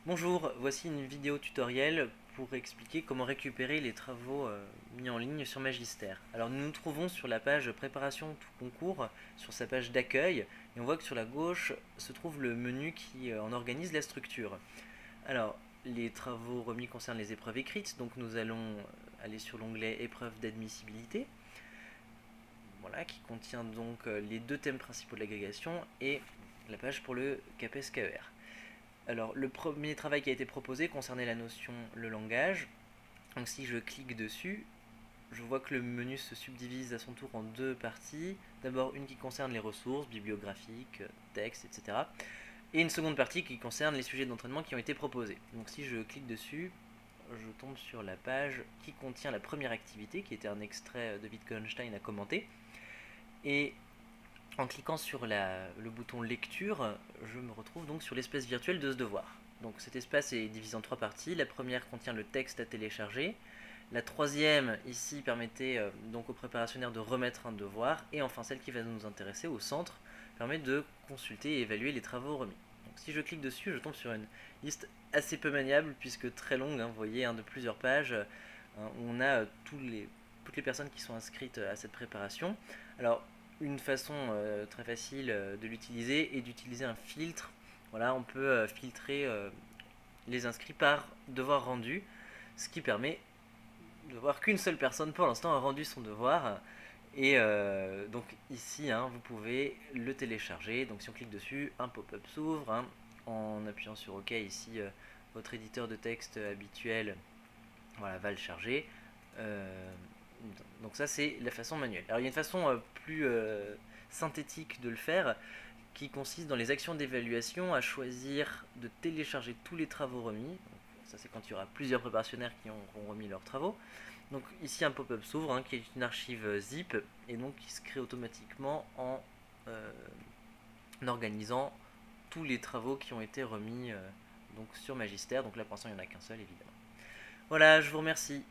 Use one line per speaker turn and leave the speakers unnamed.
Bonjour, voici une vidéo tutoriel pour expliquer comment récupérer les travaux mis en ligne sur Magister. Alors nous nous trouvons sur la page préparation tout concours, sur sa page d'accueil, et on voit que sur la gauche se trouve le menu qui en organise la structure. Alors les travaux remis concernent les épreuves écrites, donc nous allons aller sur l'onglet épreuves d'admissibilité, voilà, qui contient donc les deux thèmes principaux de l'agrégation et la page pour le CAPES-KER. Alors, le premier travail qui a été proposé concernait la notion le langage. Donc, si je clique dessus, je vois que le menu se subdivise à son tour en deux parties. D'abord, une qui concerne les ressources bibliographiques, textes, etc. Et une seconde partie qui concerne les sujets d'entraînement qui ont été proposés. Donc, si je clique dessus, je tombe sur la page qui contient la première activité, qui était un extrait de Wittgenstein à commenter. Et en cliquant sur le bouton lecture, je me retrouve donc sur l'espace virtuel de ce devoir. Donc cet espace est divisé en trois parties. La première contient le texte à télécharger. La troisième, ici, permettait donc au préparationnaire de remettre un devoir. Et enfin, celle qui va nous intéresser, au centre, permet de consulter et évaluer les travaux remis. Donc si je clique dessus, je tombe sur une liste assez peu maniable, puisque très longue, vous voyez, de plusieurs pages, où on a toutes les personnes qui sont inscrites à cette préparation. Alors, une façon très facile de l'utiliser est d'utiliser un filtre. Voilà, on peut filtrer les inscrits par devoir rendu, ce qui permet de voir qu'une seule personne pour l'instant a rendu son devoir. Et donc ici, vous pouvez le télécharger. Donc si on clique dessus, un pop-up s'ouvre. En appuyant sur OK, ici, votre éditeur de texte habituel, voilà, va le charger. Euh, donc ça, c'est la façon manuelle. Alors il y a une façon plus synthétique de le faire, qui consiste dans les actions d'évaluation à choisir de télécharger tous les travaux remis. Donc, ça, c'est quand il y aura plusieurs préparationnaires qui auront remis leurs travaux. Donc ici, un pop-up s'ouvre, qui est une archive zip, et donc qui se crée automatiquement en organisant tous les travaux qui ont été remis donc sur Magister. Donc là, pour l'instant, il n'y en a qu'un seul, évidemment. Voilà, je vous remercie.